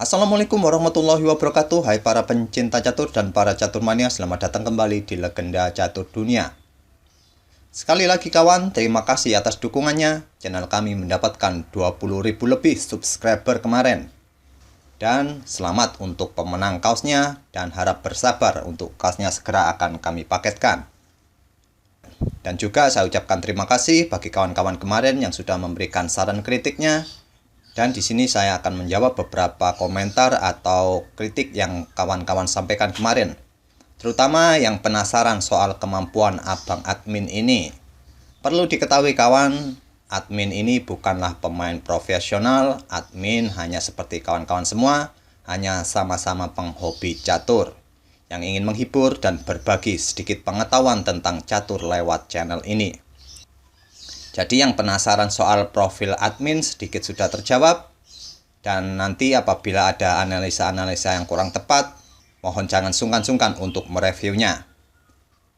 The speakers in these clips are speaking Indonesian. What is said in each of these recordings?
Assalamualaikum warahmatullahi wabarakatuh. Hai para pencinta catur dan para caturmania, selamat datang kembali di Legenda Catur Dunia. Sekali lagi kawan, terima kasih atas dukungannya. Channel kami mendapatkan 20.000 lebih subscriber kemarin. Dan selamat untuk pemenang kaosnya, dan harap bersabar untuk kaosnya segera akan kami paketkan. Dan juga saya ucapkan terima kasih bagi kawan-kawan kemarin yang sudah memberikan saran kritiknya. Dan di sini saya akan menjawab beberapa komentar atau kritik yang kawan-kawan sampaikan kemarin. Terutama yang penasaran soal kemampuan abang admin ini. Perlu diketahui kawan, admin ini bukanlah pemain profesional. Admin hanya seperti kawan-kawan semua, hanya sama-sama penghobi catur yang ingin menghibur dan berbagi sedikit pengetahuan tentang catur lewat channel ini. Jadi yang penasaran soal profil admin sedikit sudah terjawab. Dan nanti apabila ada analisa-analisa yang kurang tepat, mohon jangan sungkan-sungkan untuk mereviewnya.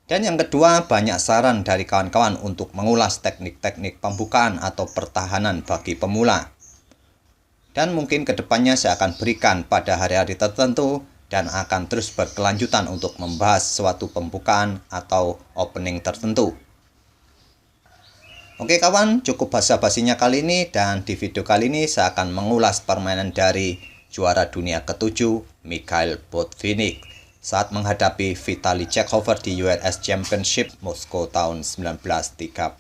Dan yang kedua, banyak saran dari kawan-kawan untuk mengulas teknik-teknik pembukaan atau pertahanan bagi pemula. Dan mungkin kedepannya saya akan berikan pada hari-hari tertentu dan akan terus berkelanjutan untuk membahas suatu pembukaan atau opening tertentu. Oke kawan, cukup basa-basinya kali ini, dan di video kali ini saya akan mengulas permainan dari juara dunia ke-7 Mikhail Botvinnik saat menghadapi Vitaly Chekhover di ULS Championship Moskow tahun 1935.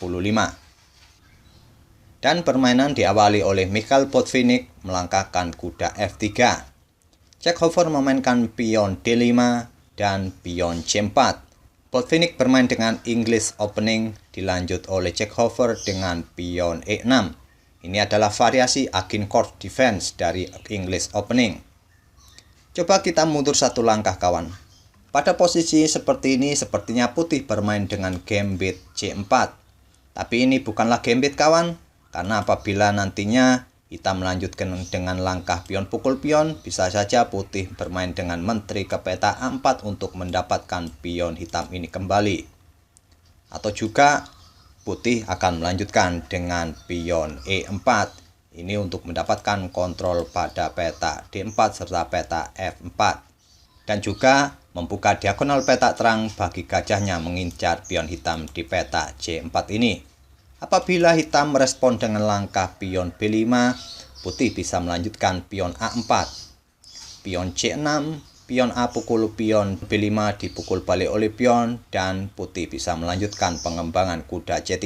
Dan permainan diawali oleh Mikhail Botvinnik melangkahkan kuda F3. Chekhover memainkan pion D5 dan pion C4. Botvinnik bermain dengan English opening, dilanjut oleh Chekhover dengan pion E6. Ini adalah variasi Agincourt defense dari English opening. Coba kita mundur satu langkah kawan. Pada posisi seperti ini sepertinya putih bermain dengan gambit C4. Tapi ini bukanlah gambit kawan, karena apabila nantinya hitam melanjutkan dengan langkah pion pukul pion, bisa saja putih bermain dengan menteri ke peta A4 untuk mendapatkan pion hitam ini kembali. Atau juga putih akan melanjutkan dengan pion E4. Ini untuk mendapatkan kontrol pada peta D4 serta peta F4. Dan juga membuka diagonal peta terang bagi gajahnya mengincar pion hitam di peta C4 ini. Apabila hitam merespon dengan langkah pion B5, putih bisa melanjutkan pion A4. Pion C6, pion A pukul pion B5 dipukul balik oleh pion, dan putih bisa melanjutkan pengembangan kuda C3.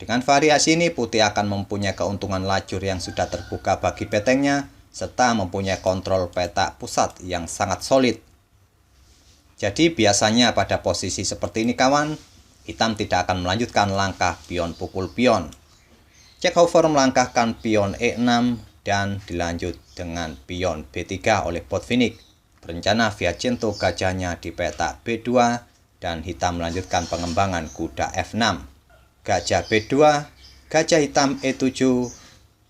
Dengan variasi ini, putih akan mempunyai keuntungan lajur yang sudah terbuka bagi betengnya, serta mempunyai kontrol peta pusat yang sangat solid. Jadi biasanya pada posisi seperti ini kawan, hitam tidak akan melanjutkan langkah pion pukul pion. Chekhover melangkahkan pion E6 dan dilanjut dengan pion B3 oleh Botvinnik. Berencana Viacenzo gajahnya di peta B2 dan hitam melanjutkan pengembangan kuda F6. Gajah B2, gajah hitam E7,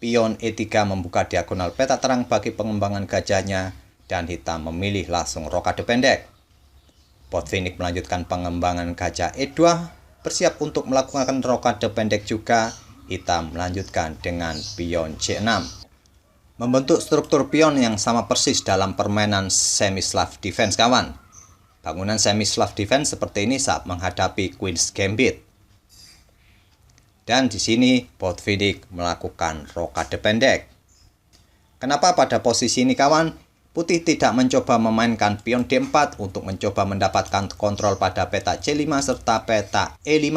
pion E3 membuka diagonal peta terang bagi pengembangan gajahnya, dan hitam memilih langsung rokade pendek. Botvinnik melanjutkan pengembangan gajah E2, bersiap untuk melakukan rokade pendek juga. Hitam melanjutkan dengan pion C6. Membentuk struktur pion yang sama persis dalam permainan semi-Slav defense kawan. Bangunan semi-Slav defense seperti ini saat menghadapi Queen's Gambit. Dan di sini Botvinnik melakukan rokade pendek. Kenapa pada posisi ini kawan? Putih tidak mencoba memainkan pion D4 untuk mencoba mendapatkan kontrol pada peta C5 serta peta E5,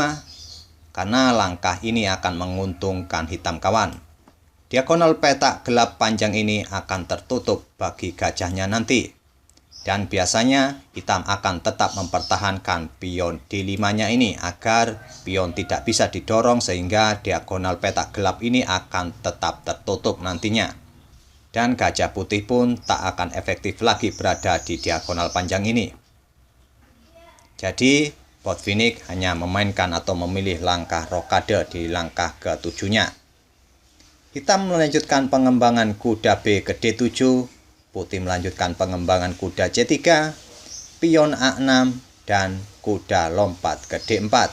karena langkah ini akan menguntungkan hitam kawan. Diagonal peta gelap panjang ini akan tertutup bagi gajahnya nanti. Dan biasanya hitam akan tetap mempertahankan pion D5-nya ini agar pion tidak bisa didorong, sehingga diagonal peta gelap ini akan tetap tertutup nantinya. Dan gajah putih pun tak akan efektif lagi berada di diagonal panjang ini. Jadi Botvinnik hanya memainkan atau memilih langkah rokade di langkah ke-7-nya. Hitam melanjutkan pengembangan kuda B ke D7, putih melanjutkan pengembangan kuda C3, pion A6, dan kuda lompat ke D4.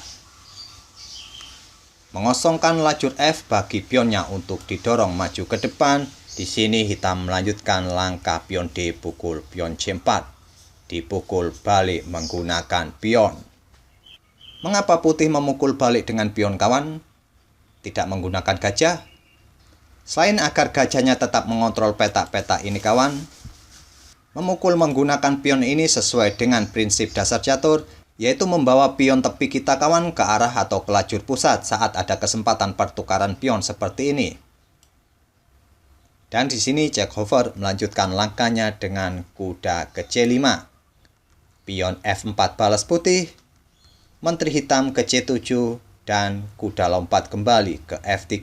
Mengosongkan lajur F bagi pionnya untuk didorong maju ke depan, Di sini hitam melanjutkan langkah pion D pukul pion C4. Dipukul balik menggunakan pion. Mengapa putih memukul balik dengan pion, kawan? Tidak menggunakan gajah? Selain agar gajahnya tetap mengontrol petak-petak ini, kawan, memukul menggunakan pion ini sesuai dengan prinsip dasar catur, yaitu membawa pion tepi kita, kawan, ke arah atau ke lajur pusat saat ada kesempatan pertukaran pion seperti ini. Dan di sini Jack Hofer melanjutkan langkahnya dengan kuda ke C5. Pion F4 balas putih, menteri hitam ke C7, dan kuda lompat kembali ke F3.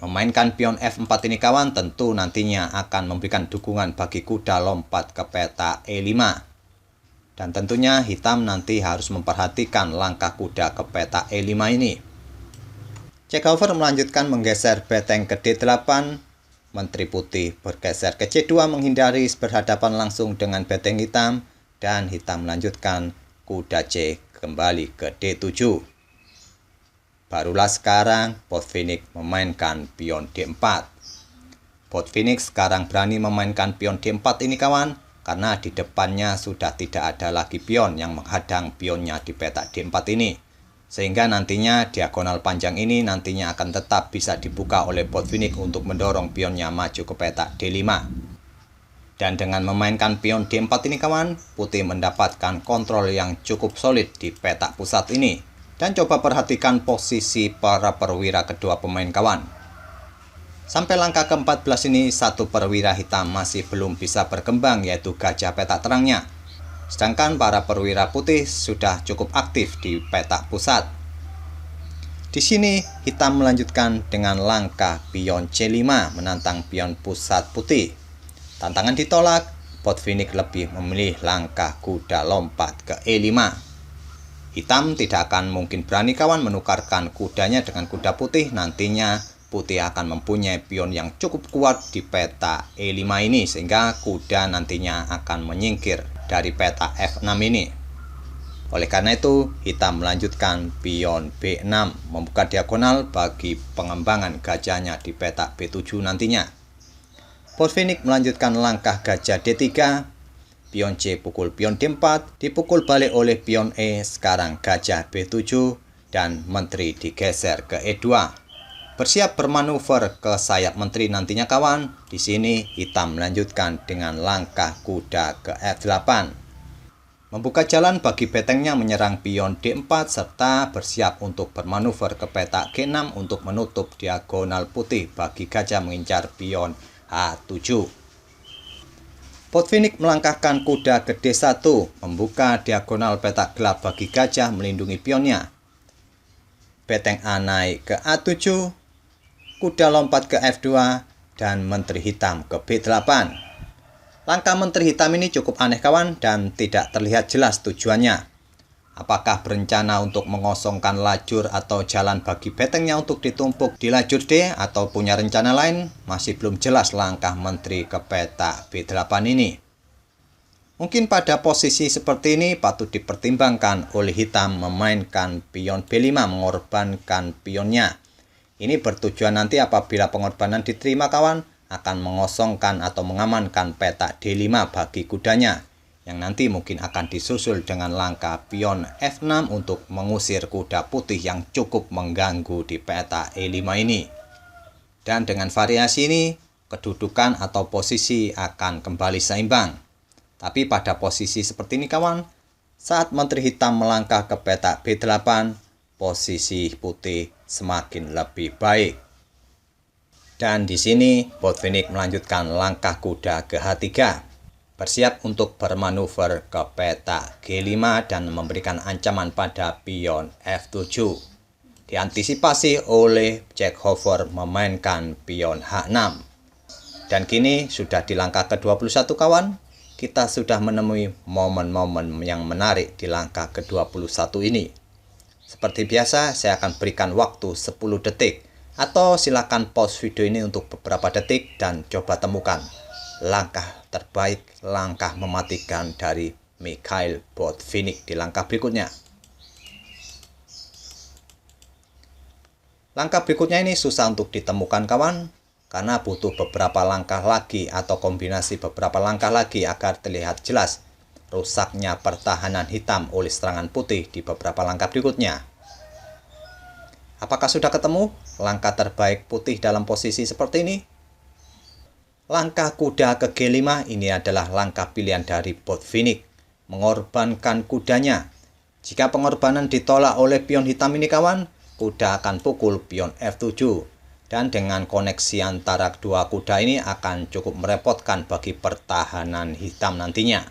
Memainkan pion F4 ini, kawan, tentu nantinya akan memberikan dukungan bagi kuda lompat ke peta E5. Dan tentunya hitam nanti harus memperhatikan langkah kuda ke peta E5 ini. Jack Hofer melanjutkan menggeser beteng ke D8. Menteri putih bergeser ke C2 menghindari berhadapan langsung dengan beteng hitam, dan hitam melanjutkan kuda C kembali ke D7. Barulah sekarang Botvinnik memainkan pion D4. Botvinnik sekarang berani memainkan pion D4 ini, kawan, karena di depannya sudah tidak ada lagi pion yang menghadang pionnya di petak D4 ini. Sehingga nantinya diagonal panjang ini nantinya akan tetap bisa dibuka oleh Botvinnik untuk mendorong pionnya maju ke petak D5. Dan dengan memainkan pion D4 ini, kawan, putih mendapatkan kontrol yang cukup solid di petak pusat ini. Dan coba perhatikan posisi para perwira kedua pemain, kawan. Sampai langkah ke-14 ini, satu perwira hitam masih belum bisa berkembang, yaitu gajah petak terangnya. Sedangkan para perwira putih sudah cukup aktif di petak pusat. Di sini hitam melanjutkan dengan langkah pion C5 menantang pion pusat putih. Tantangan ditolak, Botvinnik lebih memilih langkah kuda lompat ke E5. Hitam tidak akan mungkin berani, kawan, menukarkan kudanya dengan kuda putih. Nantinya putih akan mempunyai pion yang cukup kuat di peta E5 ini, sehingga kuda nantinya akan menyingkir dari peta F6 ini. Oleh karena itu, hitam melanjutkan pion B6 membuka diagonal bagi pengembangan gajahnya di peta B7 nantinya. Botvinnik melanjutkan langkah gajah D3, pion C pukul pion D4, dipukul balik oleh pion E, sekarang gajah B7, dan menteri digeser ke E2. Bersiap bermanuver ke sayap menteri nantinya, kawan. Di sini hitam melanjutkan dengan langkah kuda ke F8. Membuka jalan bagi betengnya menyerang pion D4 serta bersiap untuk bermanuver ke petak G6 untuk menutup diagonal putih bagi gajah mengincar pion H7. Botvinnik melangkahkan kuda ke D1, membuka diagonal petak gelap bagi gajah melindungi pionnya. Beteng A naik ke A7, kuda lompat ke F2, dan menteri hitam ke B8. Langkah menteri hitam ini cukup aneh, kawan, dan tidak terlihat jelas tujuannya. Apakah berencana untuk mengosongkan lajur atau jalan bagi betengnya untuk ditumpuk di lajur D, atau punya rencana lain? Masih belum jelas langkah menteri ke peta B8 ini. Mungkin pada posisi seperti ini patut dipertimbangkan oleh hitam memainkan pion B5 mengorbankan pionnya. Ini bertujuan nanti apabila pengorbanan diterima, kawan, akan mengosongkan atau mengamankan petak D5 bagi kudanya, yang nanti mungkin akan disusul dengan langkah pion F6 untuk mengusir kuda putih yang cukup mengganggu di peta E5 ini. Dan dengan variasi ini, kedudukan atau posisi akan kembali seimbang. Tapi pada posisi seperti ini, kawan, saat menteri hitam melangkah ke petak B8, posisi putih semakin lebih baik. Dan di sini Botvinnik melanjutkan langkah kuda ke H3, bersiap untuk bermanuver ke petak G5 dan memberikan ancaman pada pion F7. Diantisipasi oleh Jack Hofer memainkan pion H6. Dan kini sudah di langkah ke-21, kawan. Kita sudah menemui momen-momen yang menarik di langkah ke-21 ini. Seperti biasa, saya akan berikan waktu 10 detik, atau silakan pause video ini untuk beberapa detik dan coba temukan langkah terbaik, langkah mematikan dari Mikhail Botvinnik di langkah berikutnya. Langkah berikutnya ini susah untuk ditemukan, kawan. karena butuh beberapa langkah lagi atau kombinasi beberapa langkah lagi agar terlihat jelas rusaknya pertahanan hitam oleh serangan putih di beberapa langkah berikutnya. Apakah sudah ketemu langkah terbaik putih dalam posisi seperti ini? Langkah kuda ke G5 ini adalah langkah pilihan dari Botvinnik, mengorbankan kudanya. Jika pengorbanan ditolak oleh pion hitam ini kawan, kuda akan pukul pion F7. Dan dengan koneksi antara kedua kuda ini akan cukup merepotkan bagi pertahanan hitam nantinya.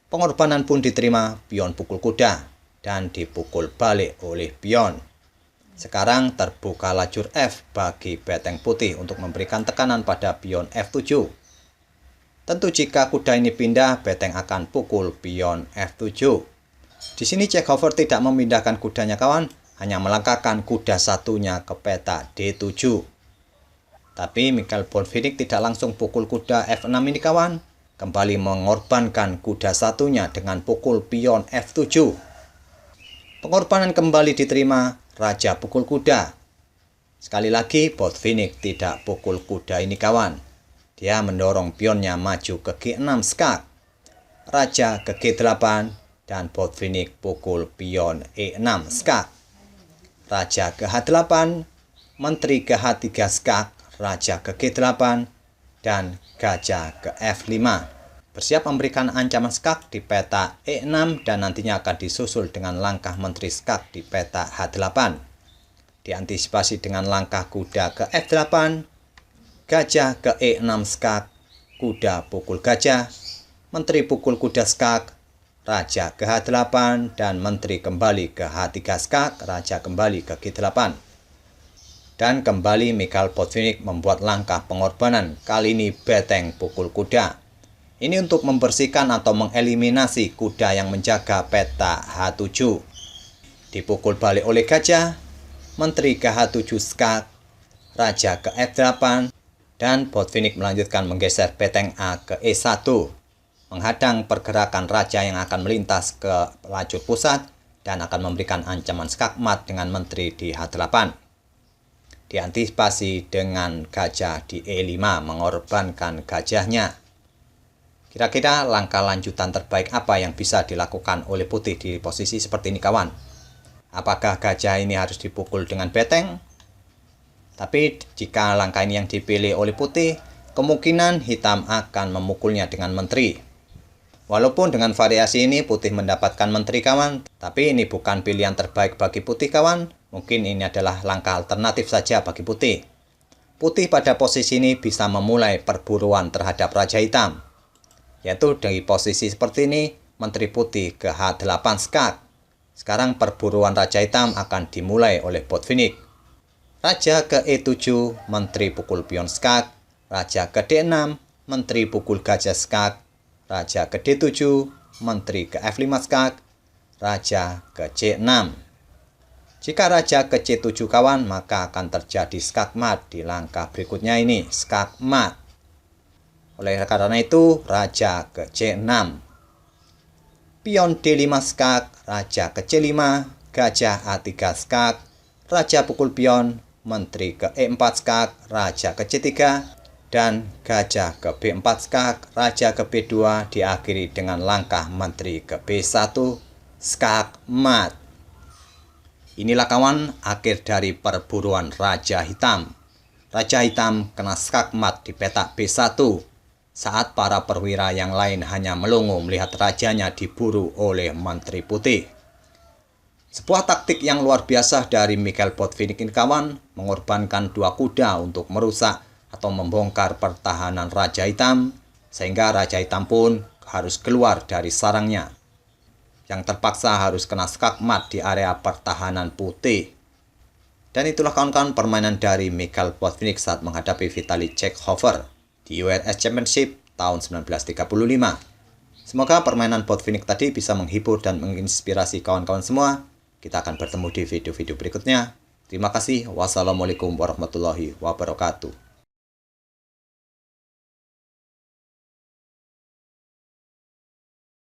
Pengorbanan pun diterima pion pukul kuda dan dipukul balik oleh pion. Sekarang terbuka lajur F bagi beteng putih untuk memberikan tekanan pada pion F7. Tentu jika kuda ini pindah, beteng akan pukul pion F7. Di sini Chekhov tidak memindahkan kudanya kawan, hanya melangkahkan kuda satunya ke peta D7. Tapi Mikhail Botvinnik tidak langsung pukul kuda F6 ini kawan, kembali mengorbankan kuda satunya dengan pukul pion F7. Pengorbanan kembali diterima, raja pukul kuda. Sekali lagi Botvinnik tidak pukul kuda ini kawan. Dia mendorong pionnya maju ke G6 skak, raja ke G8, dan Botvinnik pukul pion E6 skak. Raja ke H8, menteri ke H3 skak, raja ke G8, dan gajah ke F5. Bersiap memberikan ancaman skak di peta E6 dan nantinya akan disusul dengan langkah menteri skak di peta H8. Diantisipasi dengan langkah kuda ke F8, gajah ke E6 skak, kuda pukul gajah, menteri pukul kuda skak, raja ke H8, dan menteri kembali ke H3 skak, raja kembali ke G8. Dan kembali Mikhail Botvinnik membuat langkah pengorbanan, kali ini beteng pukul kuda. Ini untuk membersihkan atau mengeliminasi kuda yang menjaga peta H7. Dipukul balik oleh gajah, menteri ke H7 skak, raja ke F8, dan Botvinnik melanjutkan menggeser beteng A ke E1. Menghadang pergerakan raja yang akan melintas ke lajur pusat dan akan memberikan ancaman skakmat dengan menteri di H8. Diantisipasi dengan gajah di E5 mengorbankan gajahnya. Kira-kira langkah lanjutan terbaik apa yang bisa dilakukan oleh putih di posisi seperti ini kawan? Apakah gajah ini harus dipukul dengan beteng? Tapi jika langkah ini yang dipilih oleh putih, kemungkinan hitam akan memukulnya dengan menteri. Walaupun dengan variasi ini putih mendapatkan menteri kawan, tapi ini bukan pilihan terbaik bagi putih kawan. Mungkin ini adalah langkah alternatif saja bagi putih. Putih pada posisi ini bisa memulai perburuan terhadap raja hitam. Yaitu dari posisi seperti ini, menteri putih ke H8 skak. Sekarang perburuan raja hitam akan dimulai oleh Botvinnik. Raja ke E7, menteri pukul pion skak. Raja ke D6, menteri pukul gajah skak. Raja ke D7, menteri ke F5 skak, raja ke C6. Jika raja ke C7 kawan, maka akan terjadi skakmat di langkah berikutnya ini, skakmat. Oleh karena itu, raja ke C6. Pion D5 skak, raja ke C5, gajah A3 skak, raja pukul pion, menteri ke E4 skak, raja ke C3, dan gajah ke B4 skak, raja ke B2 diakhiri dengan langkah menteri ke B1 skak mat. Inilah kawan akhir dari perburuan raja hitam. Raja hitam kena skak mat di petak B1 saat para perwira yang lain hanya melongo melihat rajanya diburu oleh menteri putih. Sebuah taktik yang luar biasa dari Mikhail Botvinnik ini kawan, mengorbankan dua kuda untuk merusak atau membongkar pertahanan raja hitam, sehingga raja hitam pun harus keluar dari sarangnya, yang terpaksa harus kena skakmat di area pertahanan putih. Dan itulah kawan-kawan permainan dari Mikhail Botvinnik saat menghadapi Vitali Chekhov di URS Championship tahun 1935. Semoga permainan Botvinnik tadi bisa menghibur dan menginspirasi kawan-kawan semua. Kita akan bertemu di video-video berikutnya. Terima kasih. Wassalamualaikum warahmatullahi wabarakatuh.